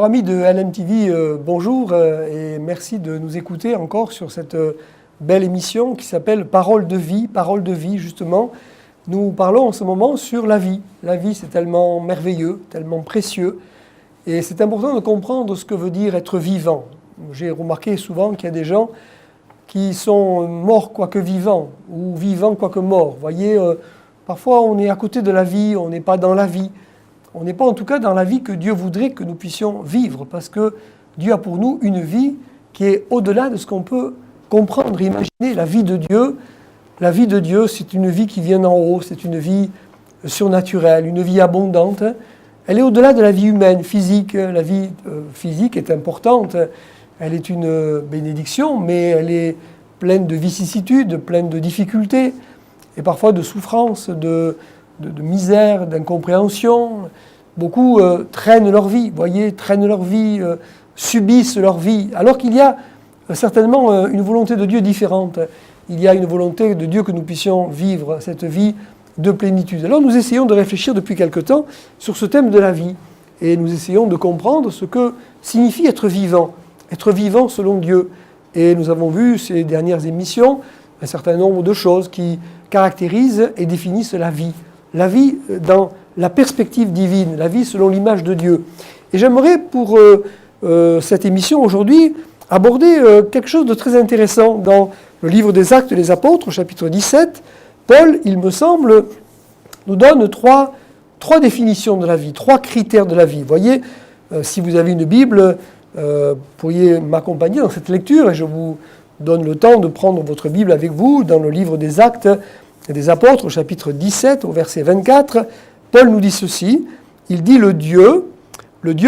Alors amis de LMTV, bonjour et merci de nous écouter encore sur cette belle émission qui s'appelle Parole de vie justement. Nous parlons en ce moment sur la vie. La vie c'est tellement merveilleux, tellement précieux et c'est important de comprendre ce que veut dire être vivant. J'ai remarqué souvent qu'il y a des gens qui sont morts quoique vivants ou vivants quoique morts. Vous voyez, parfois on est à côté de la vie, on n'est pas dans la vie. On n'est pas en tout cas dans la vie que Dieu voudrait que nous puissions vivre, parce que Dieu a pour nous une vie qui est au-delà de ce qu'on peut comprendre, imaginer. La vie de Dieu, c'est une vie qui vient d'en haut, c'est une vie surnaturelle, une vie abondante. Elle est au-delà de la vie humaine, physique. La vie physique est importante, elle est une bénédiction, mais elle est pleine de vicissitudes, pleine de difficultés, et parfois de souffrances, de misère, d'incompréhension. Beaucoup traînent leur vie, subissent leur vie, alors qu'il y a certainement une volonté de Dieu différente. Il y a une volonté de Dieu que nous puissions vivre cette vie de plénitude. Alors nous essayons de réfléchir depuis quelque temps sur ce thème de la vie, et nous essayons de comprendre ce que signifie être vivant selon Dieu. Et nous avons vu ces dernières émissions un certain nombre de choses qui caractérisent et définissent la vie dans la perspective divine, la vie selon l'image de Dieu. Et j'aimerais pour cette émission aujourd'hui aborder quelque chose de très intéressant dans le livre des Actes des Apôtres, au chapitre 17. Paul, il me semble, nous donne trois définitions de la vie, 3 critères de la vie. Vous voyez, si vous avez une Bible, vous pourriez m'accompagner dans cette lecture et je vous donne le temps de prendre votre Bible avec vous dans le livre des Actes des Apôtres, au chapitre 17, au verset 24, Paul nous dit ceci, il dit le Dieu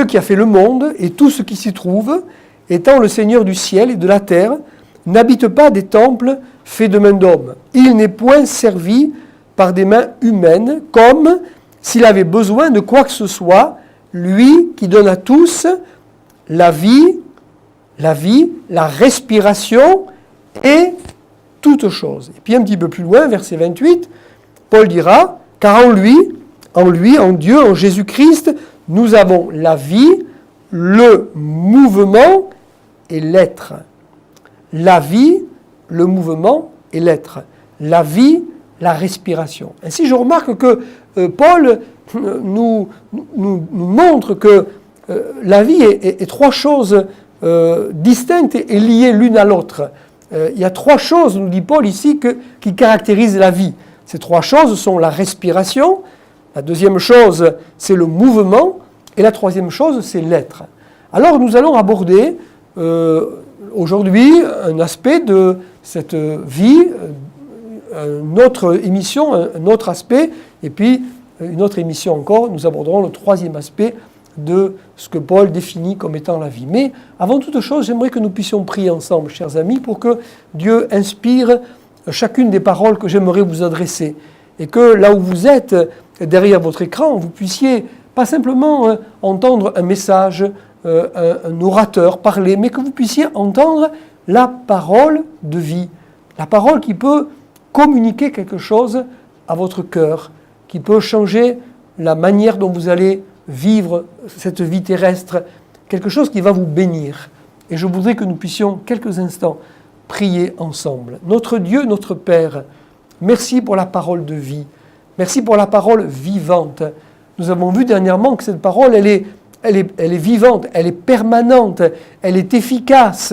qui a fait le monde et tout ce qui s'y trouve, étant le Seigneur du ciel et de la terre, n'habite pas des temples faits de mains d'hommes. Il n'est point servi par des mains humaines, comme s'il avait besoin de quoi que ce soit, lui qui donne à tous la vie, la respiration et toutes choses. Et puis un petit peu plus loin, verset 28, Paul dira, car en lui, en Dieu, en Jésus-Christ, nous avons la vie, le mouvement et l'être. La vie, le mouvement et l'être. La vie, la respiration. Ainsi, je remarque que Paul nous montre que la vie est 3 choses distinctes et liées l'une à l'autre. Il y a 3 choses, nous dit Paul ici, qui caractérisent la vie. Ces 3 choses sont la respiration, la deuxième chose, c'est le mouvement, et la troisième chose, c'est l'être. Alors nous allons aborder aujourd'hui un aspect de cette vie, une autre émission, un autre aspect, et puis une autre émission encore, nous aborderons le 3e aspect de ce que Paul définit comme étant la vie. Mais avant toute chose, j'aimerais que nous puissions prier ensemble, chers amis, pour que Dieu inspire chacune des paroles que j'aimerais vous adresser. Et que là où vous êtes, derrière votre écran, vous puissiez pas simplement entendre un message, un orateur parler, mais que vous puissiez entendre la parole de vie. La parole qui peut communiquer quelque chose à votre cœur, qui peut changer la manière dont vous allez vivre cette vie terrestre, quelque chose qui va vous bénir. Et je voudrais que nous puissions quelques instants prier ensemble. Notre Dieu, notre Père, merci pour la parole de vie. Merci pour la parole vivante. Nous avons vu dernièrement que cette parole, elle est vivante, elle est permanente, elle est efficace,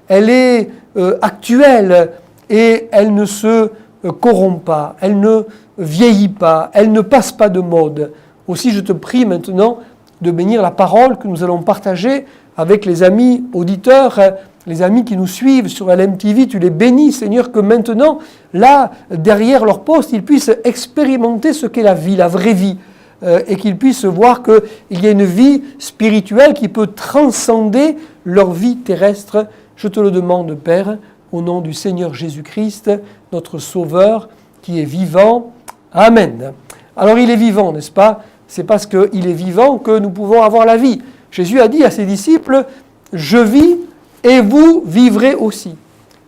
elle est actuelle et elle ne se corrompt pas, elle ne vieillit pas, elle ne passe pas de mode. Aussi, je te prie maintenant de bénir la parole que nous allons partager avec les amis auditeurs, les amis qui nous suivent sur LMTV. Tu les bénis, Seigneur, que maintenant, là, derrière leur poste, ils puissent expérimenter ce qu'est la vie, la vraie vie, et qu'ils puissent voir qu'il y a une vie spirituelle qui peut transcender leur vie terrestre. Je te le demande, Père, au nom du Seigneur Jésus-Christ, notre Sauveur, qui est vivant. Amen. Alors, il est vivant, n'est-ce pas ? C'est parce qu'il est vivant que nous pouvons avoir la vie. Jésus a dit à ses disciples, « Je vis et vous vivrez aussi ».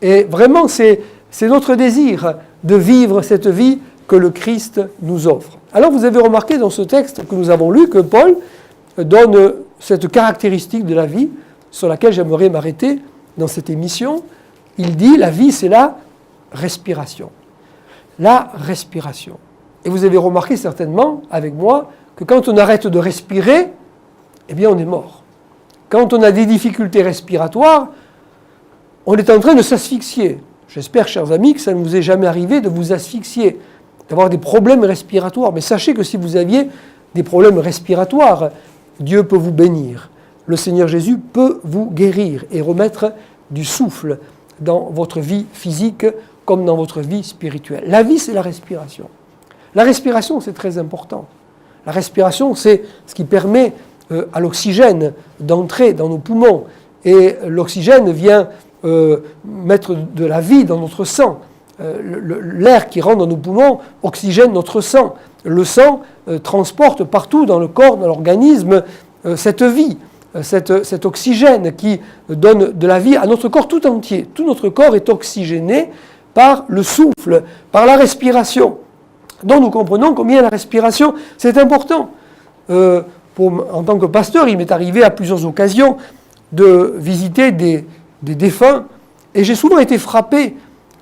Et vraiment, c'est notre désir de vivre cette vie que le Christ nous offre. Alors vous avez remarqué dans ce texte que nous avons lu que Paul donne cette caractéristique de la vie sur laquelle j'aimerais m'arrêter dans cette émission. Il dit, la vie, c'est la respiration. La respiration. Et vous avez remarqué certainement, avec moi, que quand on arrête de respirer, eh bien on est mort. Quand on a des difficultés respiratoires, on est en train de s'asphyxier. J'espère, chers amis, que ça ne vous est jamais arrivé de vous asphyxier, d'avoir des problèmes respiratoires. Mais sachez que si vous aviez des problèmes respiratoires, Dieu peut vous bénir. Le Seigneur Jésus peut vous guérir et remettre du souffle dans votre vie physique comme dans votre vie spirituelle. La vie, c'est la respiration. La respiration, c'est très important. La respiration, c'est ce qui permet à l'oxygène d'entrer dans nos poumons. Et l'oxygène vient mettre de la vie dans notre sang. L'air qui rentre dans nos poumons oxygène notre sang. Le sang transporte partout dans le corps, dans l'organisme, cette vie, cet oxygène qui donne de la vie à notre corps tout entier. Tout notre corps est oxygéné par le souffle, par la respiration. Donc nous comprenons combien la respiration, c'est important. En tant que pasteur, il m'est arrivé à plusieurs occasions de visiter des défunts, et j'ai souvent été frappé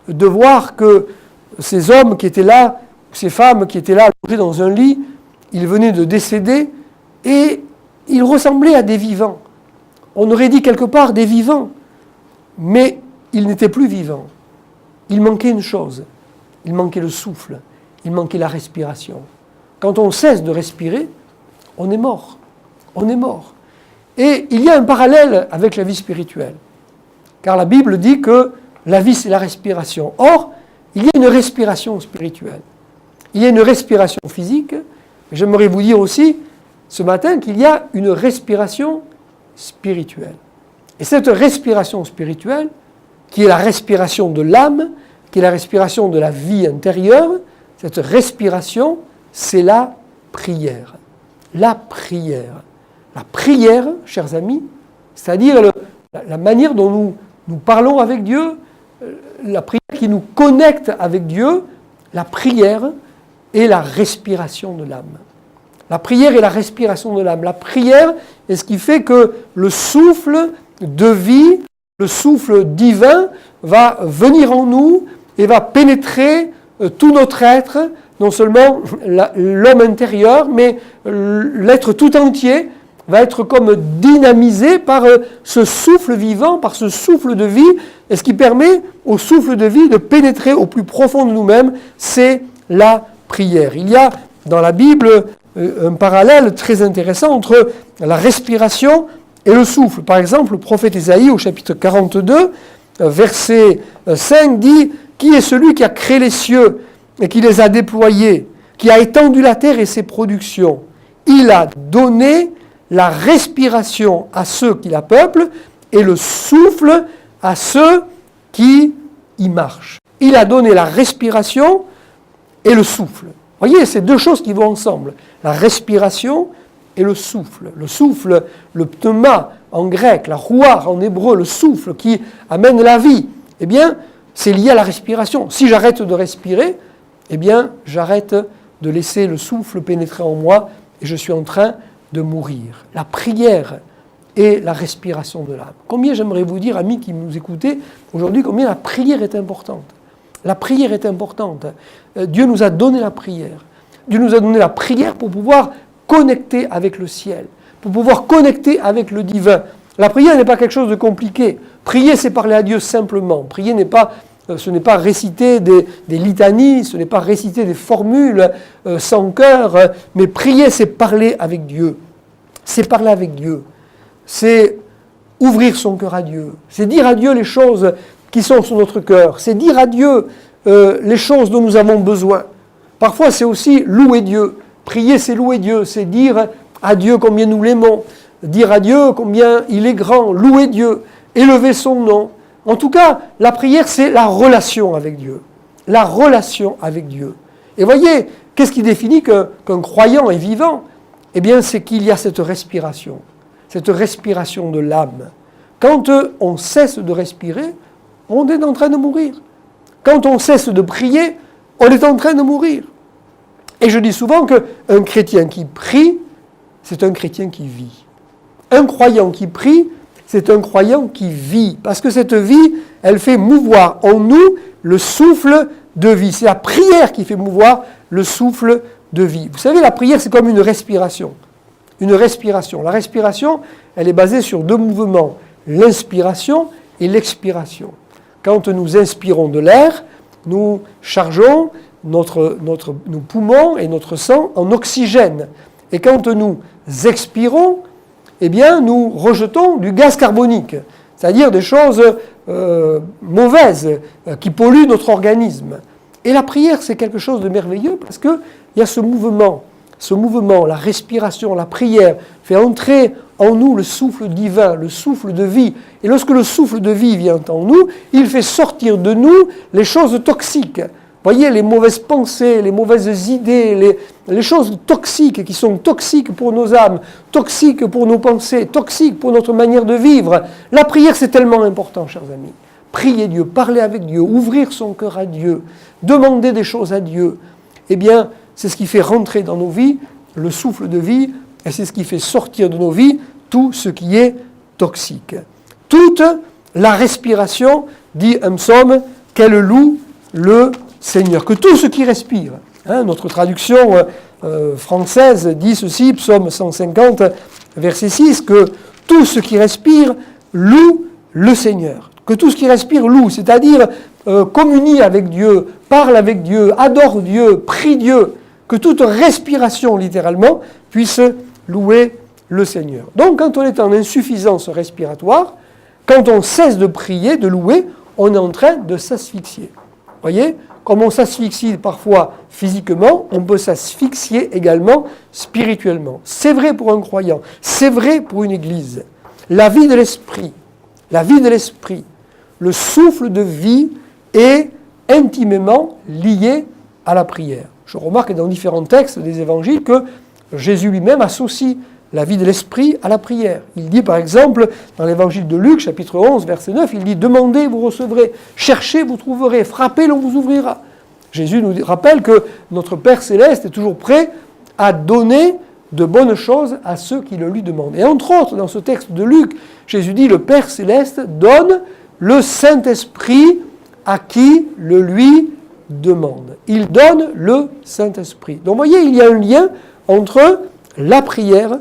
de voir que ces hommes qui étaient là, ces femmes qui étaient là, allongés dans un lit, ils venaient de décéder, et ils ressemblaient à des vivants. On aurait dit quelque part des vivants, mais ils n'étaient plus vivants. Il manquait une chose, il manquait le souffle, il manquait la respiration. Quand on cesse de respirer, on est mort. On est mort. Et il y a un parallèle avec la vie spirituelle. Car la Bible dit que la vie, c'est la respiration. Or, il y a une respiration spirituelle. Il y a une respiration physique. J'aimerais vous dire aussi, ce matin, qu'il y a une respiration spirituelle. Et cette respiration spirituelle, qui est la respiration de l'âme, qui est la respiration de la vie intérieure, cette respiration, c'est la prière. La prière. La prière, chers amis, c'est-à-dire la manière dont nous parlons avec Dieu, la prière qui nous connecte avec Dieu, la prière est la respiration de l'âme. La prière est la respiration de l'âme. La prière est ce qui fait que le souffle de vie, le souffle divin va venir en nous et va pénétrer tout notre être, non seulement l'homme intérieur, mais l'être tout entier va être comme dynamisé par ce souffle vivant, par ce souffle de vie, et ce qui permet au souffle de vie de pénétrer au plus profond de nous-mêmes, c'est la prière. Il y a dans la Bible un parallèle très intéressant entre la respiration et le souffle. Par exemple, le prophète Ésaïe, au chapitre 42, verset 5, dit « Qui est celui qui a créé les cieux et qui les a déployés, qui a étendu la terre et ses productions? Il a donné la respiration à ceux qui la peuplent et le souffle à ceux qui y marchent. » Il a donné la respiration et le souffle. Vous voyez, c'est deux choses qui vont ensemble. La respiration et le souffle. Le souffle, le pneuma en grec, la rouar en hébreu, le souffle qui amène la vie. Eh bien, c'est lié à la respiration. Si j'arrête de respirer, eh bien, j'arrête de laisser le souffle pénétrer en moi et je suis en train de mourir. La prière et la respiration de l'âme. Combien j'aimerais vous dire, amis qui nous écoutez, aujourd'hui, combien la prière est importante. La prière est importante. Dieu nous a donné la prière. Dieu nous a donné la prière pour pouvoir connecter avec le ciel, pour pouvoir connecter avec le divin. La prière n'est pas quelque chose de compliqué. Prier, c'est parler à Dieu simplement. Prier ce n'est pas réciter des litanies, ce n'est pas réciter des formules sans cœur, mais prier, c'est parler avec Dieu. C'est parler avec Dieu. C'est ouvrir son cœur à Dieu. C'est dire à Dieu les choses qui sont sur notre cœur. C'est dire à Dieu les choses dont nous avons besoin. Parfois, c'est aussi louer Dieu. Prier, c'est louer Dieu. C'est dire à Dieu combien nous l'aimons. Dire à Dieu combien il est grand. Louer Dieu. Élever son nom. En tout cas, la prière, c'est la relation avec Dieu. La relation avec Dieu. Et voyez, qu'est-ce qui définit qu'un croyant est vivant? Eh bien, c'est qu'il y a cette respiration de l'âme. Quand on cesse de respirer, on est en train de mourir. Quand on cesse de prier, on est en train de mourir. Et je dis souvent qu'un chrétien qui prie, c'est un chrétien qui vit. Un croyant qui prie, c'est un croyant qui vit. Parce que cette vie, elle fait mouvoir en nous le souffle de vie. C'est la prière qui fait mouvoir le souffle de vie. Vous savez, la prière, c'est comme une respiration. Une respiration. La respiration, elle est basée sur deux mouvements, l'inspiration et l'expiration. Quand nous inspirons de l'air, nous chargeons nos poumons et notre sang en oxygène. Et quand nous expirons, eh bien, nous rejetons du gaz carbonique, c'est-à-dire des choses mauvaises qui polluent notre organisme. Et la prière, c'est quelque chose de merveilleux parce qu'il y a ce mouvement, la respiration, la prière fait entrer en nous le souffle divin, le souffle de vie. Et lorsque le souffle de vie vient en nous, il fait sortir de nous les choses toxiques. Voyez, les mauvaises pensées, les mauvaises idées, les choses toxiques qui sont toxiques pour nos âmes, toxiques pour nos pensées, toxiques pour notre manière de vivre. La prière, c'est tellement important, chers amis. Prier Dieu, parler avec Dieu, ouvrir son cœur à Dieu, demander des choses à Dieu. Eh bien, c'est ce qui fait rentrer dans nos vies le souffle de vie et c'est ce qui fait sortir de nos vies tout ce qui est toxique. Toute la respiration, dit un psaume, qu'elle loue le Seigneur. Que tout ce qui respire, notre traduction française dit ceci, psaume 150, verset 6, que tout ce qui respire loue le Seigneur. Que tout ce qui respire loue, c'est-à-dire communie avec Dieu, parle avec Dieu, adore Dieu, prie Dieu. Que toute respiration, littéralement, puisse louer le Seigneur. Donc, quand on est en insuffisance respiratoire, quand on cesse de prier, de louer, on est en train de s'asphyxier. Voyez, comme on s'asphyxie parfois physiquement, on peut s'asphyxier également spirituellement. C'est vrai pour un croyant, c'est vrai pour une église. La vie de l'esprit, le souffle de vie est intimement lié à la prière. Je remarque dans différents textes des évangiles que Jésus lui-même associe la vie de l'esprit à la prière. Il dit par exemple, dans l'évangile de Luc, chapitre 11, verset 9, il dit « Demandez, vous recevrez, cherchez, vous trouverez, frappez, l'on vous ouvrira ». Jésus nous rappelle que notre Père Céleste est toujours prêt à donner de bonnes choses à ceux qui le lui demandent. Et entre autres, dans ce texte de Luc, Jésus dit « Le Père Céleste donne le Saint-Esprit à qui le lui demande ». Il donne le Saint-Esprit. Donc vous voyez, il y a un lien entre la prière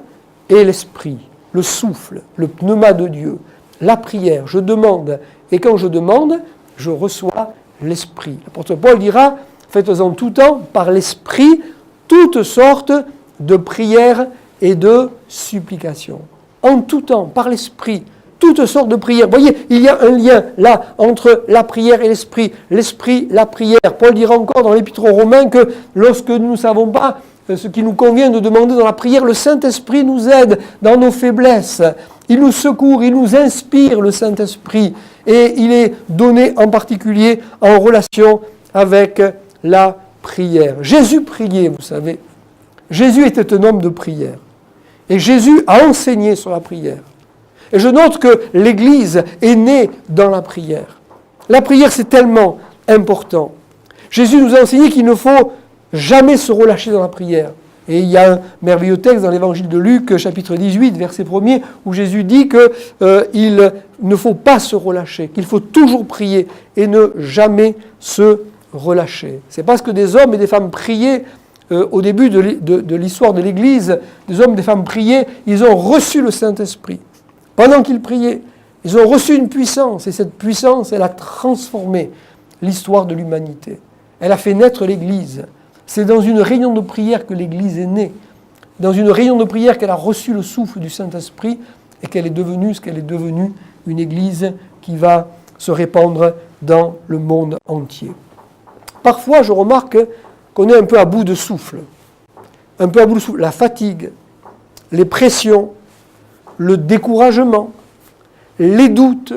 et l'esprit, le souffle, le pneuma de Dieu, la prière, je demande, et quand je demande, je reçois l'esprit. L'apôtre Paul dira, faites-en tout temps par l'esprit toutes sortes de prières et de supplications. En tout temps, par l'esprit, toutes sortes de prières. Vous voyez, il y a un lien là entre la prière et l'esprit, la prière. Paul dira encore dans l'Épître aux Romains que lorsque nous ne savons pas ce qui nous convient de demander dans la prière, le Saint-Esprit nous aide dans nos faiblesses. Il nous secourt, il nous inspire, le Saint-Esprit. Et il est donné en particulier en relation avec la prière. Jésus priait, vous savez. Jésus était un homme de prière. Et Jésus a enseigné sur la prière. Et je note que l'Église est née dans la prière. La prière, c'est tellement important. Jésus nous a enseigné qu'il ne faut jamais se relâcher dans la prière. Et il y a un merveilleux texte dans l'évangile de Luc, chapitre 18, verset 1er, où Jésus dit qu'il ne faut pas se relâcher, qu'il faut toujours prier et ne jamais se relâcher. C'est parce que des hommes et des femmes priaient au début de l'histoire de l'Église, des hommes et des femmes priaient, ils ont reçu le Saint-Esprit. Pendant qu'ils priaient, ils ont reçu une puissance, et cette puissance, elle a transformé l'histoire de l'humanité. Elle a fait naître l'Église. C'est dans une réunion de prière que l'Église est née. Dans une réunion de prière qu'elle a reçu le souffle du Saint-Esprit et qu'elle est devenue ce qu'elle est devenue, une Église qui va se répandre dans le monde entier. Parfois, je remarque qu'on est un peu à bout de souffle. Un peu à bout de souffle. La fatigue, les pressions, le découragement, les doutes,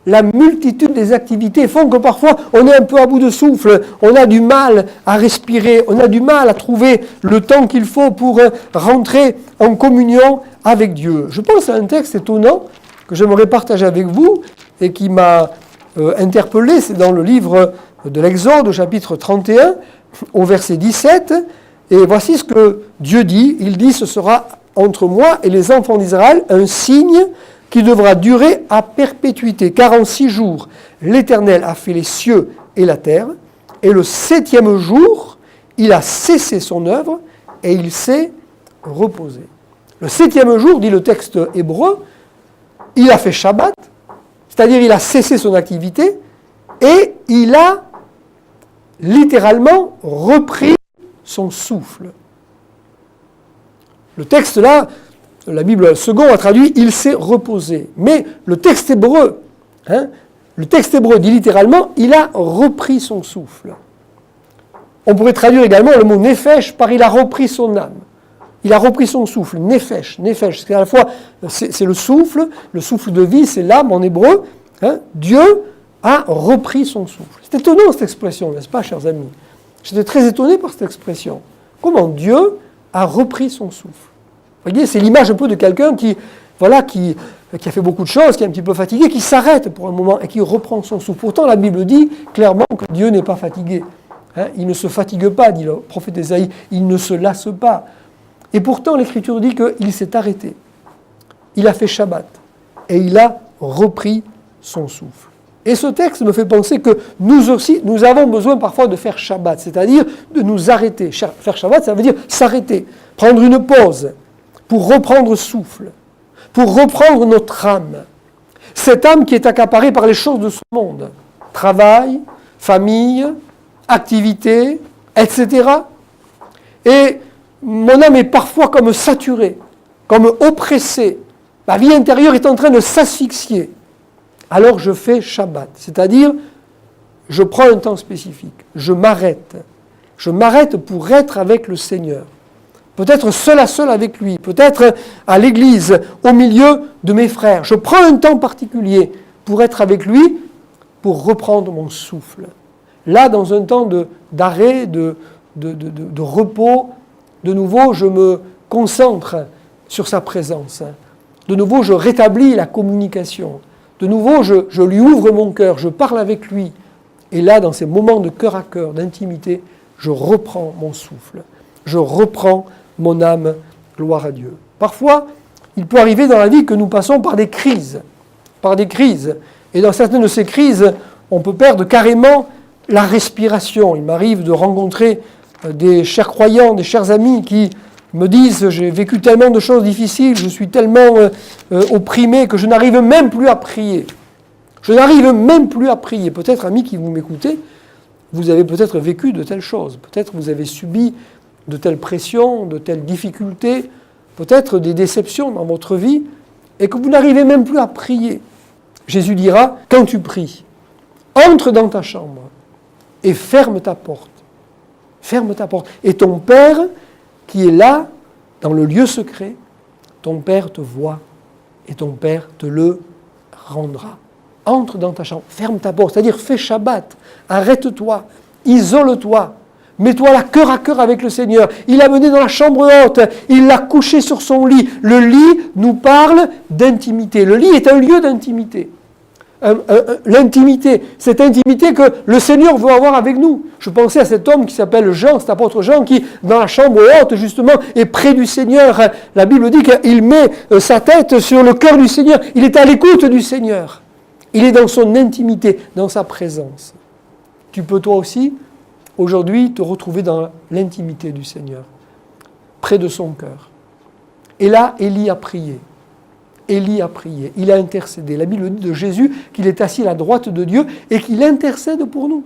la multitude des activités font que parfois on est un peu à bout de souffle, on a du mal à respirer, on a du mal à trouver le temps qu'il faut pour rentrer en communion avec Dieu. Je pense à un texte étonnant que j'aimerais partager avec vous et qui m'a interpellé, c'est dans le livre de l'Exode, au chapitre 31, au verset 17, et voici ce que Dieu dit, il dit « Ce sera entre moi et les enfants d'Israël un signe qui devra durer à perpétuité. Car en 6 jours, l'Éternel a fait les cieux et la terre, et le 7e jour, il a cessé son œuvre et il s'est reposé. Le 7e jour, dit le texte hébreu, il a fait Shabbat, c'est-à-dire il a cessé son activité et il a littéralement repris son souffle. Le texte là, la Bible seconde a traduit « il s'est reposé ». Mais le texte hébreu dit littéralement « il a repris son souffle ». On pourrait traduire également le mot « nefesh » par « il a repris son âme ». Il a repris son souffle, nefesh, c'est à la fois, c'est le souffle de vie, c'est l'âme en hébreu. Dieu a repris son souffle. C'est étonnant cette expression, n'est-ce pas, chers amis? J'étais très étonné par cette expression. Comment Dieu a repris son souffle? Vous voyez, c'est l'image un peu de quelqu'un qui a fait beaucoup de choses, qui est un petit peu fatigué, qui s'arrête pour un moment et qui reprend son souffle. Pourtant, la Bible dit clairement que Dieu n'est pas fatigué. Il ne se fatigue pas, dit le prophète Ésaïe, il ne se lasse pas. Et pourtant, l'Écriture dit qu'il s'est arrêté. Il a fait Shabbat et il a repris son souffle. Et ce texte me fait penser que nous aussi, nous avons besoin parfois de faire Shabbat, c'est-à-dire de nous arrêter. Faire Shabbat, ça veut dire s'arrêter, prendre une pause pour reprendre souffle, pour reprendre notre âme. Cette âme qui est accaparée par les choses de ce monde. Travail, famille, activité, etc. Et mon âme est parfois comme saturée, comme oppressée. Ma vie intérieure est en train de s'asphyxier. Alors je fais Shabbat, c'est-à-dire je prends un temps spécifique, je m'arrête. Je m'arrête pour être avec le Seigneur. Peut-être seul à seul avec lui, peut-être à l'église, au milieu de mes frères. Je prends un temps particulier pour être avec lui, pour reprendre mon souffle. Là, dans un temps d'arrêt, de repos, de nouveau, je me concentre sur sa présence. De nouveau, je rétablis la communication. De nouveau, je lui ouvre mon cœur, je parle avec lui. Et là, dans ces moments de cœur à cœur, d'intimité, je reprends mon souffle. Je reprends mon âme, gloire à Dieu. Parfois, il peut arriver dans la vie que nous passons par des crises. Et dans certaines de ces crises, on peut perdre carrément la respiration. Il m'arrive de rencontrer des chers croyants, des chers amis qui me disent « j'ai vécu tellement de choses difficiles, je suis tellement opprimé que je n'arrive même plus à prier. Je n'arrive même plus à prier. » Peut-être, amis qui vous m'écoutez, vous avez peut-être vécu de telles choses. Peut-être vous avez subi de telles pressions, de telles difficultés, peut-être des déceptions dans votre vie, et que vous n'arrivez même plus à prier. Jésus dira, quand tu pries, entre dans ta chambre et ferme ta porte. Ferme ta porte. Et ton Père, qui est là, dans le lieu secret, ton Père te voit et ton Père te le rendra. Entre dans ta chambre, ferme ta porte, c'est-à-dire fais Shabbat, arrête-toi, isole-toi, mets-toi là cœur à cœur avec le Seigneur. Il l'a mené dans la chambre haute, il l'a couché sur son lit. Le lit nous parle d'intimité. Le lit est un lieu d'intimité. L'intimité, cette intimité que le Seigneur veut avoir avec nous. Je pensais à cet homme qui s'appelle Jean, cet apôtre Jean, qui, dans la chambre haute, justement, est près du Seigneur. La Bible dit qu'il met sa tête sur le cœur du Seigneur. Il est à l'écoute du Seigneur. Il est dans son intimité, dans sa présence. Tu peux toi aussi, aujourd'hui, te retrouver dans l'intimité du Seigneur, près de son cœur. Et là, Élie a prié. Élie a prié, il a intercédé. La Bible dit de Jésus qu'il est assis à la droite de Dieu et qu'il intercède pour nous.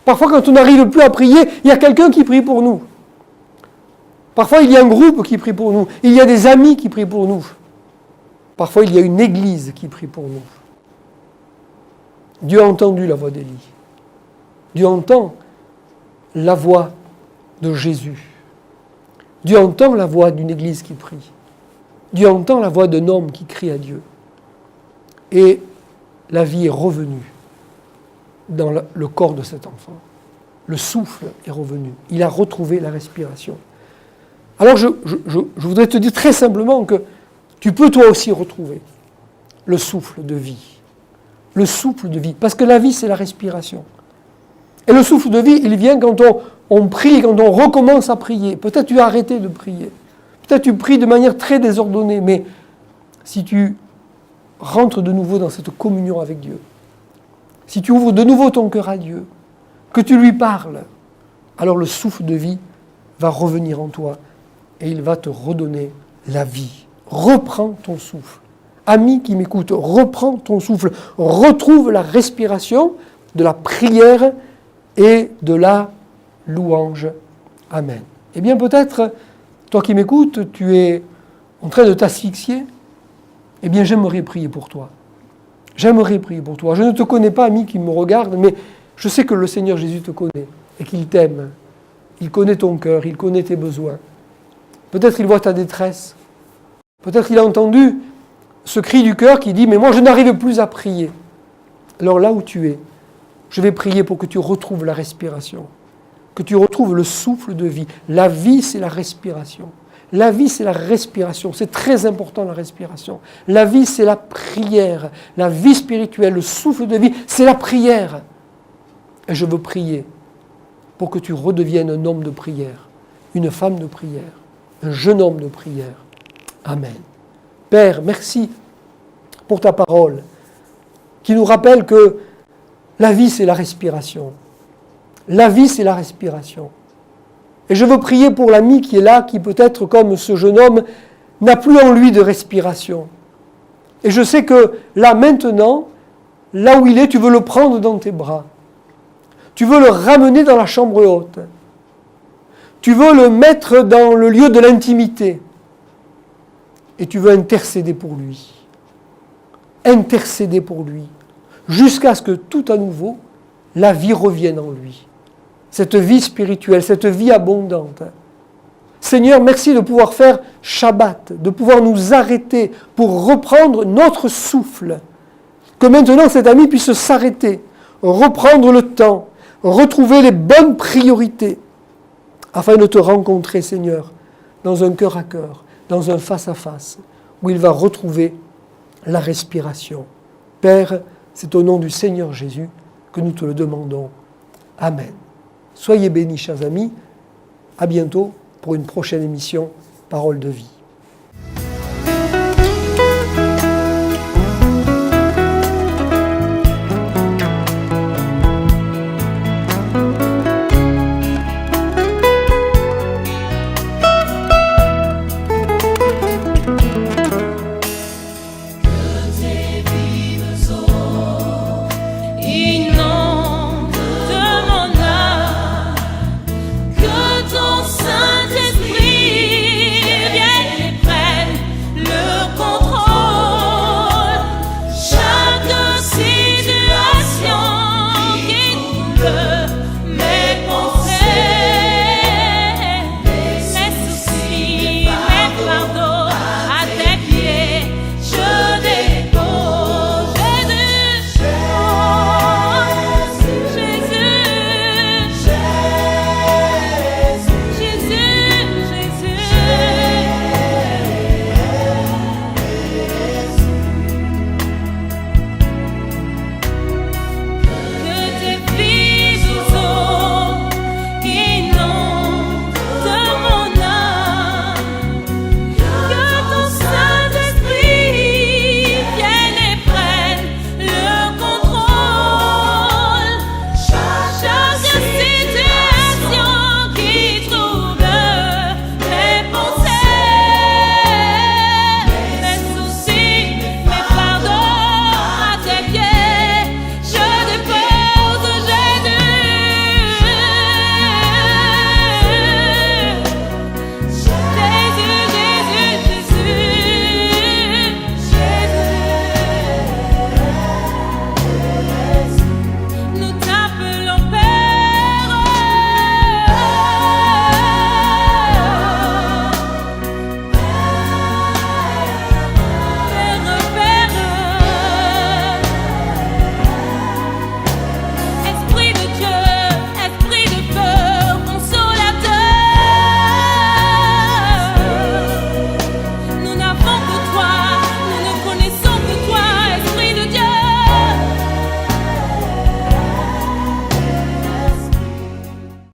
Parfois, quand on n'arrive plus à prier, il y a quelqu'un qui prie pour nous. Parfois, il y a un groupe qui prie pour nous. Il y a des amis qui prient pour nous. Parfois, il y a une église qui prie pour nous. Dieu a entendu la voix d'Élie. Dieu entend la voix de Jésus. Dieu entend la voix d'une église qui prie. Dieu entend la voix d'un homme qui crie à Dieu. Et la vie est revenue dans le corps de cet enfant. Le souffle est revenu. Il a retrouvé la respiration. Alors je voudrais te dire très simplement que tu peux toi aussi retrouver le souffle de vie. Le souffle de vie. Parce que la vie, c'est la respiration. Et le souffle de vie, il vient quand on prie, quand on recommence à prier. Peut-être tu as arrêté de prier. Peut-être tu pries de manière très désordonnée, mais si tu rentres de nouveau dans cette communion avec Dieu, si tu ouvres de nouveau ton cœur à Dieu, que tu lui parles, alors le souffle de vie va revenir en toi et il va te redonner la vie. Reprends ton souffle. Ami qui m'écoute, reprends ton souffle. Retrouve la respiration de la prière et de la louange. Amen. Eh bien peut-être, toi qui m'écoutes, tu es en train de t'asphyxier. Eh bien j'aimerais prier pour toi. J'aimerais prier pour toi. Je ne te connais pas, ami qui me regarde, mais je sais que le Seigneur Jésus te connaît et qu'il t'aime. Il connaît ton cœur, il connaît tes besoins. Peut-être il voit ta détresse. Peut-être il a entendu ce cri du cœur qui dit « Mais moi, je n'arrive plus à prier. » Alors là où tu es, je vais prier pour que tu retrouves la respiration, que tu retrouves le souffle de vie. La vie, c'est la respiration. La vie, c'est la respiration. C'est très important, la respiration. La vie, c'est la prière. La vie spirituelle, le souffle de vie, c'est la prière. Et je veux prier pour que tu redeviennes un homme de prière, une femme de prière, un jeune homme de prière. Amen. Père, merci pour ta parole qui nous rappelle que la vie, c'est la respiration. La vie, c'est la respiration. Et je veux prier pour l'ami qui est là, qui peut-être, comme ce jeune homme, n'a plus en lui de respiration. Et je sais que là, maintenant, là où il est, tu veux le prendre dans tes bras. Tu veux le ramener dans la chambre haute. Tu veux le mettre dans le lieu de l'intimité. Et tu veux intercéder pour lui. Intercéder pour lui. Jusqu'à ce que tout à nouveau, la vie revienne en lui. Cette vie spirituelle, cette vie abondante. Seigneur, merci de pouvoir faire Shabbat, de pouvoir nous arrêter pour reprendre notre souffle. Que maintenant cet ami puisse s'arrêter, reprendre le temps, retrouver les bonnes priorités, afin de te rencontrer, Seigneur, dans un cœur à cœur, dans un face-à-face, où il va retrouver la respiration. Père, c'est au nom du Seigneur Jésus que nous te le demandons. Amen. Soyez bénis, chers amis. À bientôt pour une prochaine émission Parole de vie.